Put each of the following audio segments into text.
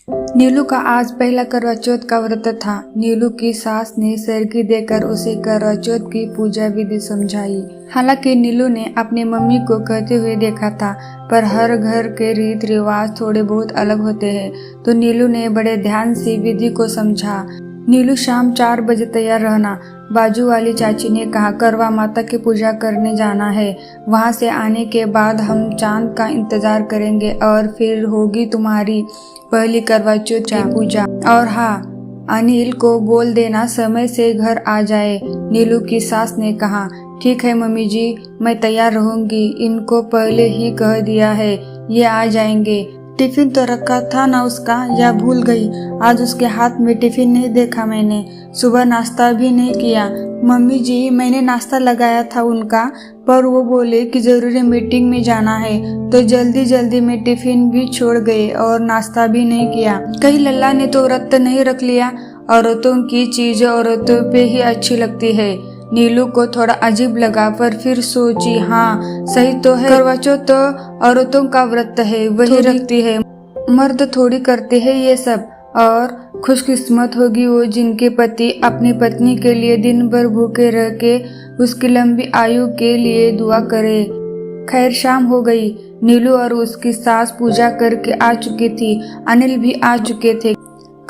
नीलू का आज पहला करवा चौथ का व्रत था। नीलू की सास ने सरगी देकर उसे करवा चौथ की पूजा विधि समझाई। हालांकि नीलू ने अपनी मम्मी को करते हुए देखा था, पर हर घर के रीत रिवाज थोड़े बहुत अलग होते हैं, तो नीलू ने बड़े ध्यान से विधि को समझा। नीलू शाम 4 बजे तैयार रहना। बाजू वाली चाची ने कहा, करवा माता की पूजा करने जाना है। वहां से आने के बाद हम चांद का इंतजार करेंगे और फिर होगी तुम्हारी पहली करवा चौथ की पूजा। और हाँ, अनिल को बोल देना समय से घर आ जाए। नीलू की सास ने कहा, ठीक है मम्मी जी, मैं तैयार रहूंगी। इनको पहले ही कह दिया है, ये आ जाएंगे। टिफिन तो रखा था ना उसका, या भूल गई? आज उसके हाथ में टिफिन नहीं देखा मैंने। सुबह नाश्ता भी नहीं किया। मम्मी जी, मैंने नाश्ता लगाया था उनका, पर वो बोले कि जरूरी मीटिंग में जाना है, तो जल्दी जल्दी में टिफिन भी छोड़ गए और नाश्ता भी नहीं किया। कहीं लल्ला ने तो व्रत नहीं रख लिया? औरतों की चीजें औरतों पे ही अच्छी लगती है। नीलू को थोड़ा अजीब लगा, पर फिर सोची, हाँ सही तो है, करवा चौथ तो औरतों का व्रत है, वही रखती है, मर्द थोड़ी करते हैं ये सब। और खुशकिस्मत होगी वो जिनके पति अपनी पत्नी के लिए दिन भर भूखे रह के उसकी लंबी आयु के लिए दुआ करे। खैर, शाम हो गई। नीलू और उसकी सास पूजा करके आ चुकी थी। अनिल भी आ चुके थे।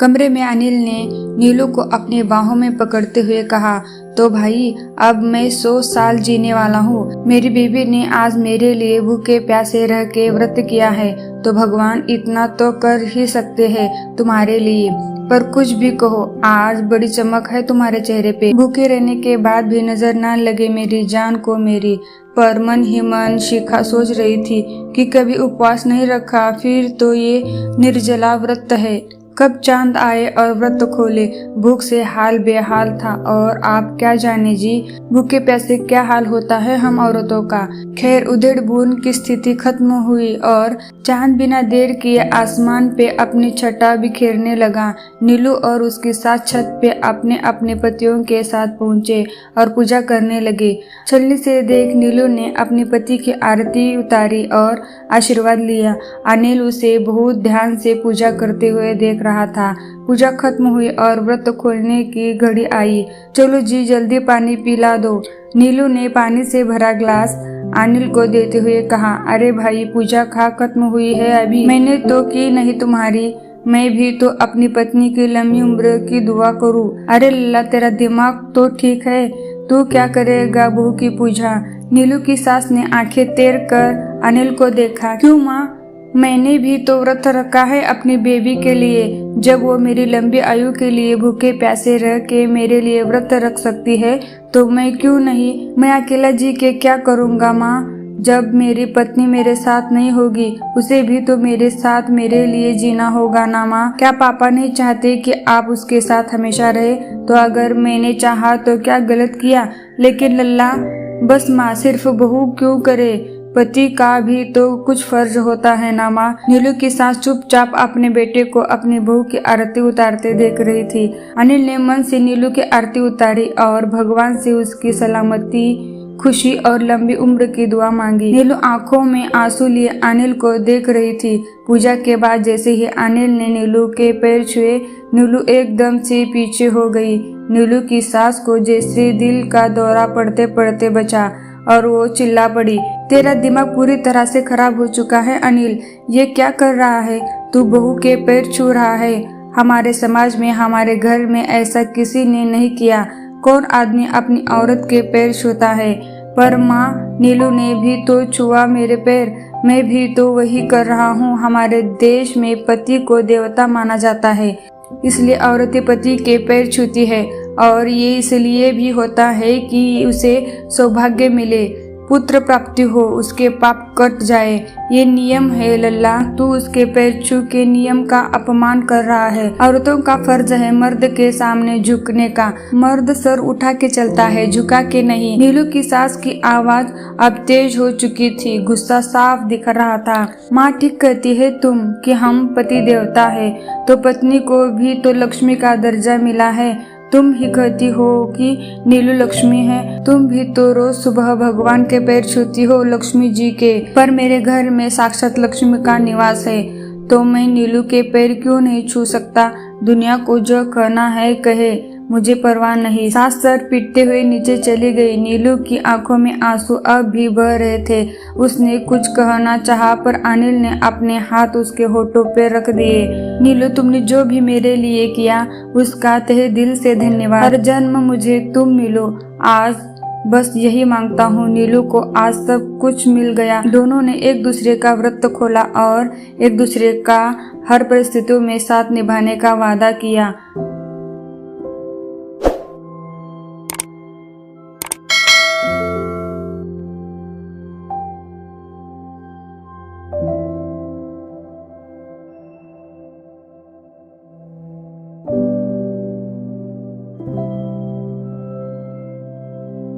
कमरे में अनिल ने नीलू को अपने बाहों में पकड़ते हुए कहा, तो भाई अब मैं 100 साल जीने वाला हूँ। मेरी बीवी ने आज मेरे लिए भूखे प्यासे रह के व्रत किया है, तो भगवान इतना तो कर ही सकते हैं तुम्हारे लिए। पर कुछ भी कहो, आज बड़ी चमक है तुम्हारे चेहरे पे। भूखे रहने के बाद भी नजर ना लगे मेरी जान को मेरी। पर मन ही मन शिखा सोच रही थी कि कभी उपवास नहीं रखा, फिर तो ये निर्जला व्रत है। कब चांद आए और व्रत खोले। भूख से हाल बेहाल था, और आप क्या जाने जी, भूखे प्यासे क्या हाल होता है हम औरतों का। खैर, उधेड़ बूंद की स्थिति खत्म हुई और चांद बिना देर किए आसमान पे अपनी छटा बिखेरने लगा। नीलू और उसकी सास छत पे अपने अपने पतियों के साथ पहुंचे और पूजा करने लगे। छलनी से देख नीलू ने अपने पति की आरती उतारी और आशीर्वाद लिया। अनिल उसे बहुत ध्यान से पूजा करते हुए देख रहा था। पूजा खत्म हुई और व्रत खोलने की घड़ी आई। चलो जी, जल्दी पानी पिला दो। नीलू ने पानी से भरा ग्लास अनिल को देते हुए कहा, अरे भाई, पूजा खत्म हुई है अभी? मैंने तो की नहीं तुम्हारी। मैं भी तो अपनी पत्नी की लंबी उम्र की दुआ करूं। अरे लल्ला, तेरा दिमाग तो ठीक है, तू क्या करेगा बहू की पूजा? नीलू की सास ने आंखें तेर कर अनिल को देखा। क्यों माँ, मैंने भी तो व्रत रखा है अपनी बेबी के लिए। जब वो मेरी लंबी आयु के लिए भूखे प्यासे रह के मेरे लिए व्रत रख सकती है, तो मैं क्यों नहीं? मैं अकेला जी के क्या करूँगा माँ? जब मेरी पत्नी मेरे साथ नहीं होगी, उसे भी तो मेरे साथ मेरे लिए जीना होगा ना माँ। क्या पापा नहीं चाहते कि आप उसके साथ हमेशा रहे? तो अगर मैंने चाहा तो क्या गलत किया? लेकिन लल्ला, बस माँ, सिर्फ बहू क्यों करे, पति का भी तो कुछ फर्ज होता है ना माँ। नीलू की सास चुपचाप अपने बेटे को अपनी बहू की आरती उतारते देख रही थी। अनिल ने मन से नीलू की आरती उतारी और भगवान से उसकी सलामती, खुशी और लंबी उम्र की दुआ मांगी। नीलू आंखों में आंसू लिए अनिल को देख रही थी। पूजा के बाद जैसे ही अनिल ने नीलू के पैर छुए, नीलू एकदम से पीछे हो गई। नीलू की सास को जैसे दिल का दौरा पड़ते पड़ते बचा और वो चिल्ला पड़ी, तेरा दिमाग पूरी तरह से खराब हो चुका है अनिल। ये क्या कर रहा है तू? बहू के पैर छू रहा है। हमारे समाज में, हमारे घर में ऐसा किसी ने नहीं किया। कौन आदमी अपनी औरत के पैर छूता है? पर माँ, नीलू ने भी तो छुआ मेरे पैर। मैं भी तो वही कर रहा हूँ। हमारे देश में पति को देवता माना जाता है, इसलिए औरतें पति के पैर छूती है। और ये इसलिए भी होता है कि उसे सौभाग्य मिले, पुत्र प्राप्ति हो, उसके पाप कट जाए। ये नियम है लल्ला। तू उसके पैर छू के नियम का अपमान कर रहा है। औरतों का फर्ज है मर्द के सामने झुकने का। मर्द सर उठा के चलता है, झुका के नहीं। नीलू की सास की आवाज अब तेज हो चुकी थी। गुस्सा साफ दिख रहा था। माँ ठीक कहती है तुम कि हम पति देवता है, तो पत्नी को भी तो लक्ष्मी का दर्जा मिला है। तुम ही कहती हो कि नीलू लक्ष्मी है। तुम भी तो रोज सुबह भगवान के पैर छूती हो, लक्ष्मी जी के। पर मेरे घर में साक्षात लक्ष्मी का निवास है। तो मैं नीलू के पैर क्यों नहीं छू सकता? दुनिया को जो कहना है कहे, मुझे परवाह नहीं। सास सर पीटते हुए नीचे चली गई। नीलू की आंखों में आंसू अब भी बह रहे थे। उसने कुछ कहना चाहा पर अनिल ने अपने हाथ उसके होठों पे रख दिए। नीलू, तुमने जो भी मेरे लिए किया उसका तहे दिल से धन्यवाद। हर जन्म मुझे तुम मिलो, आज बस यही मांगता हूँ। नीलू को आज सब कुछ मिल गया। दोनों ने एक दूसरे का व्रत खोला और एक दूसरे का हर परिस्थितियों में साथ निभाने का वादा किया।